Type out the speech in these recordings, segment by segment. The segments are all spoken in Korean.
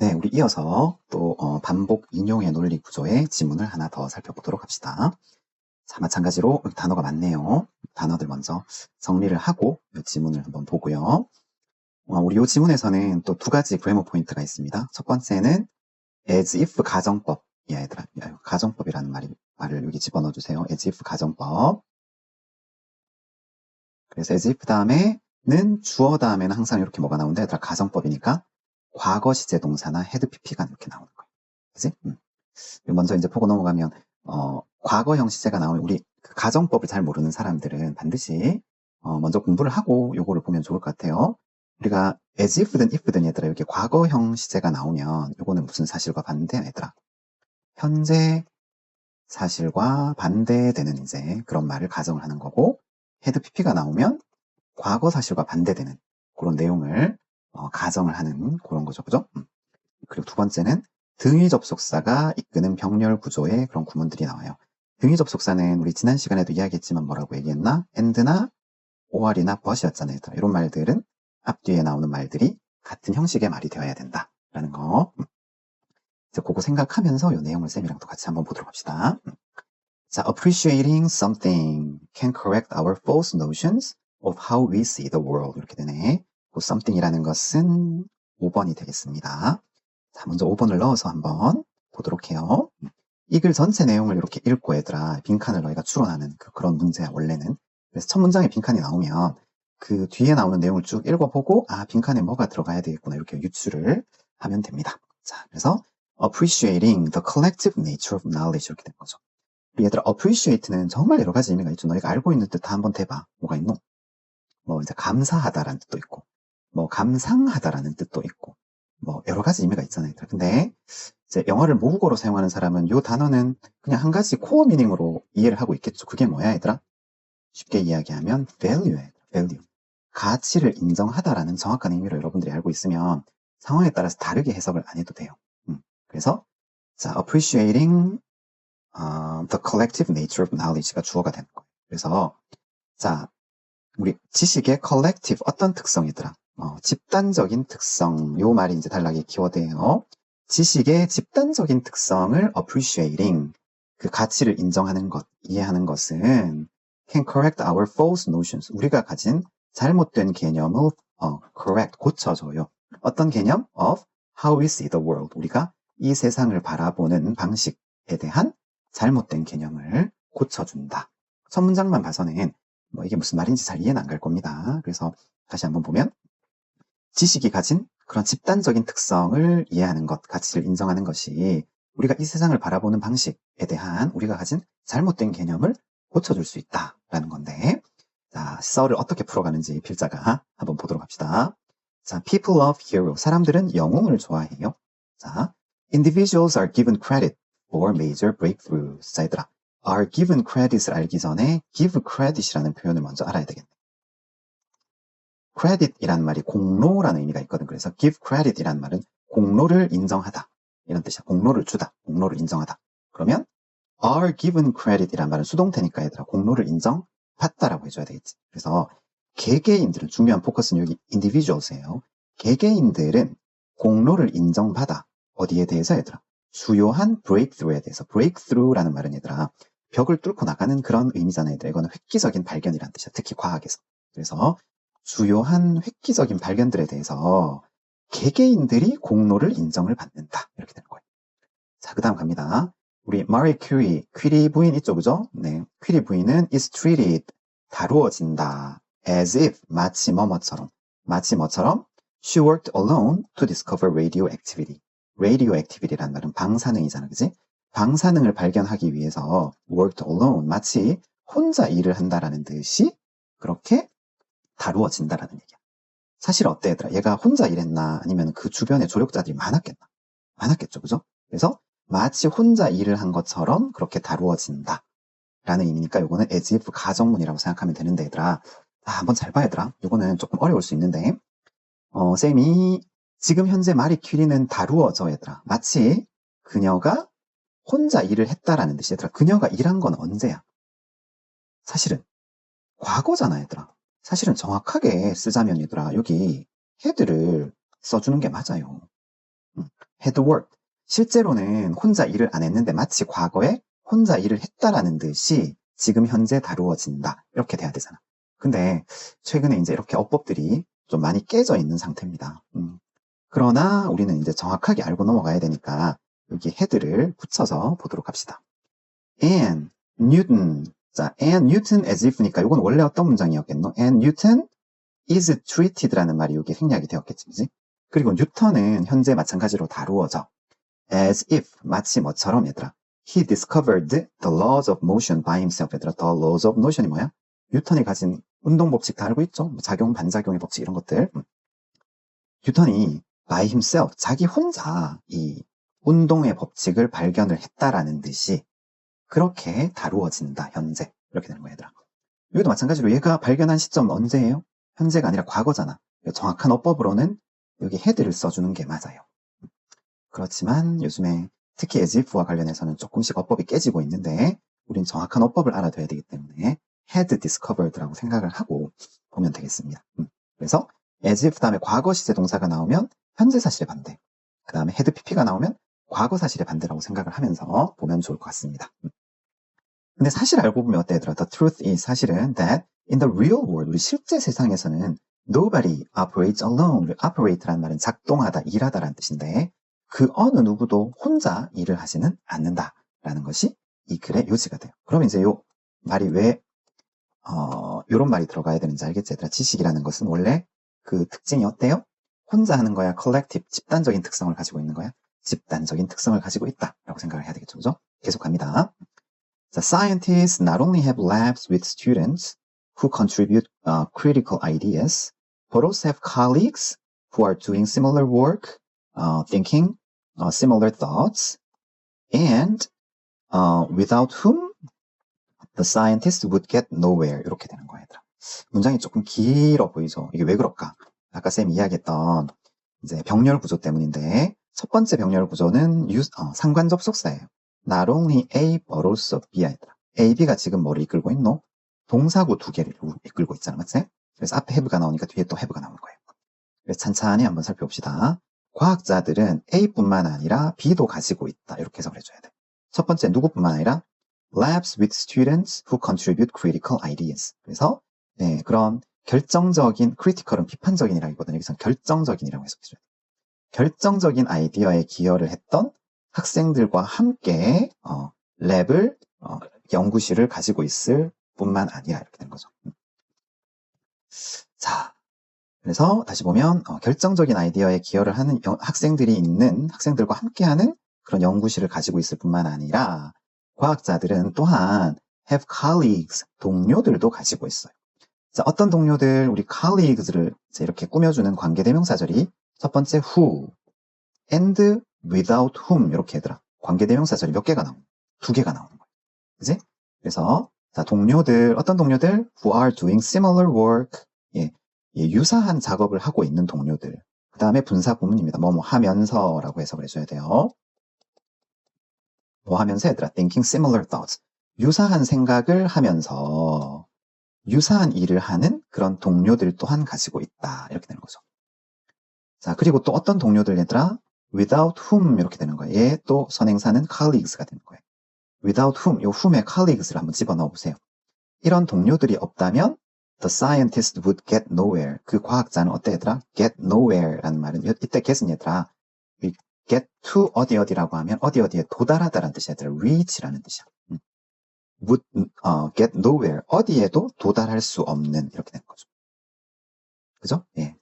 네, 우리 이어서 또 반복 인용의 논리 구조의 지문을 하나 더 살펴보도록 합시다. 자, 마찬가지로 여기 단어가 많네요. 단어들 먼저 정리를 하고 이 지문을 한번 보고요. 우리 이 지문에서는 또 두 가지 그래머 포인트가 있습니다. 첫 번째는 as if 가정법. 얘들아, 가정법이라는 말을 여기 집어넣어 주세요. as if 가정법. 그래서 as if 다음에는 주어 다음에는 항상 이렇게 뭐가 나오는데 얘들아 가정법이니까 과거 시제 동사나 헤드 pp가 이렇게 나오는 거예요. 그치? 먼저 이제 보고 넘어가면 과거형 시제가 나오면 우리 그 가정법을 잘 모르는 사람들은 반드시 먼저 공부를 하고 요거를 보면 좋을 것 같아요. 우리가 as if든 if든 얘들아 여기 과거형 시제가 나오면 요거는 무슨 사실과 반대 얘들아 현재 사실과 반대되는 이제 그런 말을 가정을 하는 거고 헤드 pp가 나오면 과거 사실과 반대되는 그런 내용을 가정을 하는 그런 거죠. 그죠? 그리고 두 번째는 등위 접속사가 이끄는 병렬 구조의 그런 구문들이 나와요. 등위 접속사는 우리 지난 시간에도 이야기했지만 뭐라고 얘기했나? and나 or이나 but이었잖아요. 이런 말들은 앞뒤에 나오는 말들이 같은 형식의 말이 되어야 된다라는 거. 이제 그거 생각하면서 이 내용을 쌤이랑 또 같이 한번 보도록 합시다. 자, appreciating something can correct our false notions of how we see the world. 이렇게 되네. 그 something이라는 것은 5번이 되겠습니다. 자, 먼저 5번을 넣어서 한번 보도록 해요. 이 글 전체 내용을 이렇게 읽고 얘들아 빈칸을 너희가 추론하는 그런 문제야 원래는. 그래서 첫 문장에 빈칸이 나오면 그 뒤에 나오는 내용을 쭉 읽어보고 빈칸에 뭐가 들어가야 되겠구나 이렇게 유추를 하면 됩니다. 자, 그래서 appreciating the collective nature of knowledge 이렇게 된 거죠. 우리 얘들아 appreciate는 정말 여러 가지 의미가 있죠. 너희가 알고 있는 뜻 다 한번 대봐. 뭐가 있노? 뭐 이제 감사하다라는 뜻도 있고 뭐 감상하다라는 뜻도 있고 뭐 여러 가지 의미가 있잖아요. 근데 이제 영어를 모국어로 사용하는 사람은 이 단어는 그냥 한 가지 코어 미닝으로 이해를 하고 있겠죠. 그게 뭐야 얘들아? 쉽게 이야기하면 value야. value. 가치를 인정하다라는 정확한 의미로 여러분들이 알고 있으면 상황에 따라서 다르게 해석을 안 해도 돼요. 그래서 자, appreciating the collective nature of knowledge가 주어가 되는 거예요. 그래서 자, 우리 지식의 collective 어떤 특성이더라? 집단적인 특성. 요 말이 이제 단락의 키워드예요. 지식의 집단적인 특성을 appreciating 그 가치를 인정하는 것, 이해하는 것은 can correct our false notions. 우리가 가진 잘못된 개념을 correct 고쳐줘요. 어떤 개념? of how we see the world. 우리가 이 세상을 바라보는 방식에 대한 잘못된 개념을 고쳐준다. 첫 문장만 봐서는 뭐 이게 무슨 말인지 잘 이해는 안 갈 겁니다. 그래서 다시 한번 보면 지식이 가진 그런 집단적인 특성을 이해하는 것, 가치를 인정하는 것이 우리가 이 세상을 바라보는 방식에 대한 우리가 가진 잘못된 개념을 고쳐줄 수 있다라는 건데 자, 썰을 어떻게 풀어가는지 필자가 한번 보도록 합시다. 자, people love hero. 사람들은 영웅을 좋아해요. 자, individuals are given credit for major breakthroughs. 자, 얘들아. are given credit을 알기 전에 give credit이라는 표현을 먼저 알아야 되겠네. credit이라는 말이 공로라는 의미가 있거든. 그래서 give credit이라는 말은 공로를 인정하다. 이런 뜻이야. 공로를 주다. 공로를 인정하다. 그러면 are given credit이라는 말은 수동태니까 얘들아 공로를 인정받다라고 해줘야 되겠지. 그래서 개개인들은 중요한 포커스는 여기 individuals예요. 개개인들은 공로를 인정받아. 어디에 대해서 얘들아? 주요한 breakthrough에 대해서. breakthrough라는 말은 얘들아 벽을 뚫고 나가는 그런 의미잖아요. 이거는 획기적인 발견이라는 뜻이야. 특히 과학에서. 그래서 주요한 획기적인 발견들에 대해서 개개인들이 공로를 인정을 받는다. 이렇게 되는 거예요. 자, 그 다음 갑니다. 우리 마리 큐리, 퀴리 부인 있죠, 그죠? 네, 퀴리 부인은 is treated, 다루어진다. as if, 마치 뭐뭐처럼. 마치 뭐처럼? She worked alone to discover radioactivity. radioactivity라는 말은 방사능이잖아, 그지? 방사능을 발견하기 위해서 worked alone, 마치 혼자 일을 한다라는 듯이 그렇게 다루어진다라는 얘기야. 사실 어때, 얘들아? 얘가 혼자 일했나? 아니면 그 주변에 조력자들이 많았겠나? 많았겠죠, 그죠? 그래서 마치 혼자 일을 한 것처럼 그렇게 다루어진다 라는 의미니까 요거는 as if 가정문이라고 생각하면 되는데 얘들아 한번 잘 봐 얘들아. 요거는 조금 어려울 수 있는데 쌤이 지금 현재 마리 큐리는 다루어져 얘들아. 마치 그녀가 혼자 일을 했다라는 뜻이 얘들아. 그녀가 일한 건 언제야? 사실은 과거잖아 얘들아. 사실은 정확하게 쓰자면 얘들아 여기 헤드를 써주는 게 맞아요. had worked. 실제로는 혼자 일을 안 했는데 마치 과거에 혼자 일을 했다라는 듯이 지금 현재 다루어진다. 이렇게 돼야 되잖아. 근데 최근에 이제 이렇게 어법들이 좀 많이 깨져 있는 상태입니다. 그러나 우리는 이제 정확하게 알고 넘어가야 되니까 여기 had를 붙여서 보도록 합시다. And Newton. 자, and Newton as if니까 이건 원래 어떤 문장이었겠노? And Newton is treated라는 말이 여기 생략이 되었겠지, 그지? 그리고 뉴턴은 현재 마찬가지로 다루어져. as if, 마치 뭐처럼, 얘들아. He discovered the laws of motion by himself. 얘들아, the laws of motion이 뭐야? 뉴턴이 가진 운동 법칙 다 알고 있죠? 작용, 반작용의 법칙 이런 것들. 뉴턴이 by himself, 자기 혼자 이 운동의 법칙을 발견을 했다라는 듯이 그렇게 다루어진다, 현재. 이렇게 되는 거야, 얘들아. 여기도 마찬가지로 얘가 발견한 시점은 언제예요? 현재가 아니라 과거잖아. 정확한 어법으로는 여기 had를 써주는 게 맞아요. 그렇지만 요즘에 특히 as if와 관련해서는 조금씩 어법이 깨지고 있는데 우린 정확한 어법을 알아둬야 되기 때문에 had discovered라고 생각을 하고 보면 되겠습니다. 그래서 as if 다음에 과거 시제 동사가 나오면 현재 사실의 반대, 그 다음에 had pp가 나오면 과거 사실의 반대라고 생각을 하면서 보면 좋을 것 같습니다. 근데 사실 알고 보면 어때, 얘들아? The truth is, 사실은 that in the real world, 우리 실제 세상에서는 nobody operates alone. operate라는 말은 작동하다, 일하다라는 뜻인데 그 어느 누구도 혼자 일을 하지는 않는다라는 것이 이 글의 요지가 돼요. 그럼 이제 요 말이 왜 요런 말이 들어가야 되는지 알겠지, 얘들아? 지식이라는 것은 원래 그 특징이 어때요? 혼자 하는 거야? collective, 집단적인 특성을 가지고 있는 거야? 집단적인 특성을 가지고 있다라고 생각을 해야 되겠죠, 그죠? 계속 갑니다. The scientists not only have labs with students who contribute critical ideas, but also have colleagues who are doing similar work, thinking similar thoughts, and without whom the scientists would get nowhere. 이렇게 되는 거야, 얘들아. 문장이 조금 길어 보이죠? 이게 왜 그럴까? 아까 쌤이 이야기했던 이제 병렬 구조 때문인데 첫 번째 병렬 구조는 상관 접속사예요. Not only A, but also B야, 얘들아. A, B가 지금 뭐를 이끌고 있노? 동사구 두 개를 이끌고 있잖아, 맞지? 그래서 앞에 have가 나오니까 뒤에 또 have가 나오는 거예요. 그래서 찬찬히 한번 살펴봅시다. 과학자들은 A뿐만 아니라 B도 가지고 있다. 이렇게 해석을 해줘야 돼. 첫 번째, 누구뿐만 아니라 labs with students who contribute critical ideas. 그래서 네, 그런 결정적인, critical은 비판적인이라기보다는 여기서 결정적인이라고 해석해줘야 돼. 결정적인 아이디어에 기여를 했던 학생들과 함께 랩을 연구실을 가지고 있을 뿐만 아니라 이렇게 된 거죠. 자, 그래서 다시 보면 결정적인 아이디어에 기여를 하는 학생들이 있는 학생들과 함께하는 그런 연구실을 가지고 있을 뿐만 아니라 과학자들은 또한 have colleagues, 동료들도 가지고 있어요. 자, 어떤 동료들, 우리 colleagues를 이렇게 꾸며주는 관계대명사절이 첫 번째 who and without whom 이렇게 얘들아. 관계대명사절이 몇 개가 나오는? 2개가 나오는 거예요. 그지? 그래서 자, 동료들, 어떤 동료들? who are doing similar work. 예, 유사한 작업을 하고 있는 동료들. 그 다음에 분사 구문입니다. 뭐뭐 하면서라고 해석을 해줘야 돼요. 뭐 하면서 얘들아? thinking similar thoughts. 유사한 생각을 하면서 유사한 일을 하는 그런 동료들 또한 가지고 있다. 이렇게 되는 거죠. 자, 그리고 또 어떤 동료들 얘들아? without whom 이렇게 되는 거예요. 얘 또 선행사는 colleagues가 되는 거예요. without whom, 요 whom에 colleagues를 한번 집어넣어 보세요. 이런 동료들이 없다면 the scientist would get nowhere. 그 과학자는 어때 얘들아? get nowhere라는 말은 이때 get은 얘들아 get to 어디라고 하면 어디에 도달하다라는 뜻이야. 얘들아 reach라는 뜻이야. would get nowhere. 어디에도 도달할 수 없는 이렇게 되는 거죠. 그죠? 예.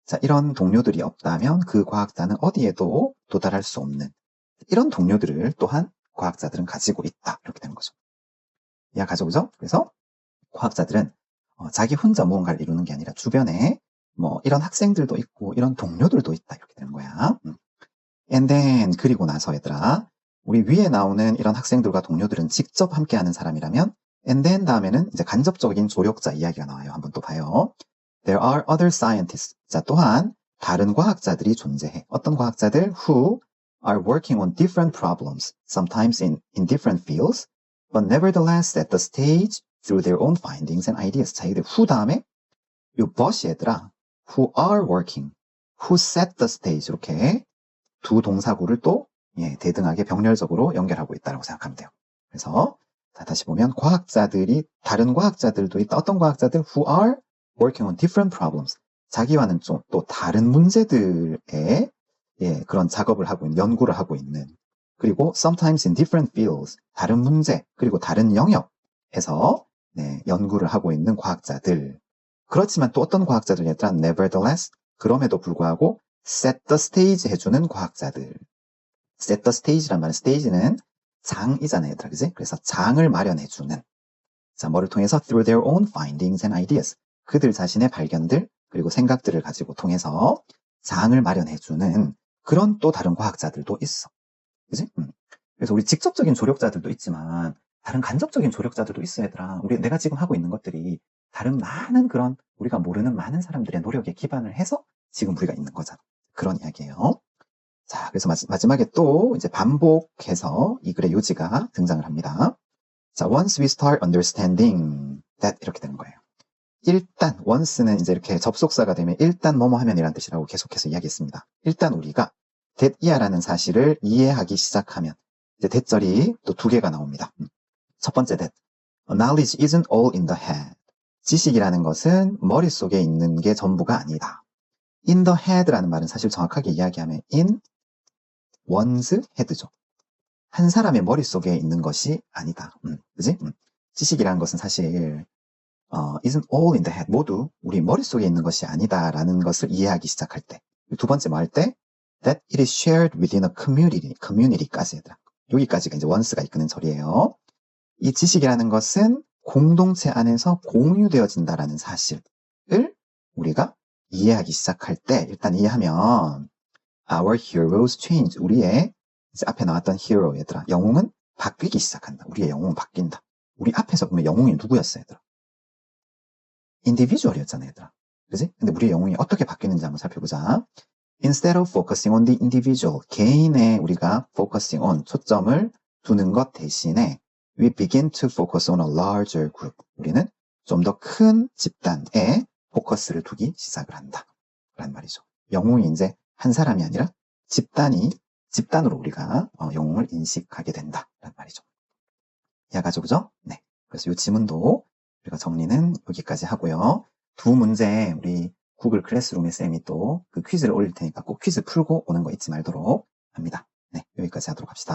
자, 이런 동료들이 없다면 그 과학자는 어디에도 도달할 수 없는 이런 동료들을 또한 과학자들은 가지고 있다. 이렇게 되는 거죠. 이해가죠? 그죠? 그래서 과학자들은 자기 혼자 무언가를 이루는 게 아니라 주변에 뭐 이런 학생들도 있고 이런 동료들도 있다. 이렇게 되는 거야. And then, 그리고 나서 얘들아, 우리 위에 나오는 이런 학생들과 동료들은 직접 함께하는 사람이라면 and then 다음에는 이제 간접적인 조력자 이야기가 나와요. 한번 또 봐요. There are other scientists. 자, 또한 다른 과학자들이 존재해. 어떤 과학자들? Who are working on different problems, sometimes in different fields, but nevertheless at the stage through their own findings and ideas. 자, 이들 who 다음에 요 but이 얘들아, who are working, who set the stage 이렇게 두 동사구를 또 대등하게 병렬적으로 연결하고 있다고 생각하면 돼요. 그래서 자, 다시 보면 다른 과학자들도 있다. 어떤 과학자들? Who are working on different problems. 자기와는 좀 또 다른 문제들에 그런 작업을 하고 있는, 연구를 하고 있는, 그리고 sometimes in different fields, 다른 문제, 그리고 다른 영역에서 연구를 하고 있는 과학자들. 그렇지만 또 어떤 과학자들 얘들아? Nevertheless, 그럼에도 불구하고 set the stage 해주는 과학자들. set the stage란 말은 stage는 장이잖아요, 얘들아, 그지? 그래서 장을 마련해주는. 자, 뭐를 통해서? through their own findings and ideas. 그들 자신의 발견들, 그리고 생각들을 가지고 통해서 장을 마련해주는 그런 또 다른 과학자들도 있어. 그지? 그래서 우리 직접적인 조력자들도 있지만, 다른 간접적인 조력자들도 있어, 얘들아. 내가 지금 하고 있는 것들이 다른 많은 그런 우리가 모르는 많은 사람들의 노력에 기반을 해서 지금 우리가 있는 거잖아. 그런 이야기예요. 자, 그래서 마지막에 또 이제 반복해서 이 글의 요지가 등장을 합니다. 자, once we start understanding that 이렇게 되는 거예요. 일단 once는 이제 이렇게 접속사가 되면 일단 뭐뭐 하면이라는 뜻이라고 계속해서 이야기했습니다. 일단 우리가 that이야라는 사실을 이해하기 시작하면 이제 that절이 또 두 개가 나옵니다. 첫 번째 that. Knowledge isn't all in the head. 지식이라는 것은 머릿속에 있는 게 전부가 아니다. in the head라는 말은 사실 정확하게 이야기하면 in one's head죠. 한 사람의 머릿속에 있는 것이 아니다. 그지? 지식이라는 것은 사실 isn't all in the head. 모두 우리 머릿속에 있는 것이 아니다라는 것을 이해하기 시작할 때. 두 번째 뭐 할 때? That it is shared within a community까지 얘들아. 여기까지가 이제 once가 이끄는 절이에요. 이 지식이라는 것은 공동체 안에서 공유되어진다라는 사실을 우리가 이해하기 시작할 때, 일단 이해하면 our heroes change. 우리의 이제 앞에 나왔던 hero 얘들아. 영웅은 바뀌기 시작한다. 우리의 영웅은 바뀐다. 우리 앞에서 보면 영웅이 누구였어 얘들아? individual이었잖아 얘들아. 그지? 근데 우리의 영웅이 어떻게 바뀌는지 한번 살펴보자. Instead of focusing on the individual, 개인에 우리가 focusing on, 초점을 두는 것 대신에 we begin to focus on a larger group. 우리는 좀 더 큰 집단에 포커스를 두기 시작을 한다. 라는 말이죠. 영웅이 이제 한 사람이 아니라 집단으로 우리가 영웅을 인식하게 된다. 라는 말이죠. 이해가죠, 그죠? 네. 그래서 이 지문도 우리가 정리는 여기까지 하고요. 두 문제 우리 구글 클래스룸의 쌤이 또 그 퀴즈를 올릴 테니까 꼭 퀴즈 풀고 오는 거 잊지 말도록 합니다. 네, 여기까지 하도록 합시다.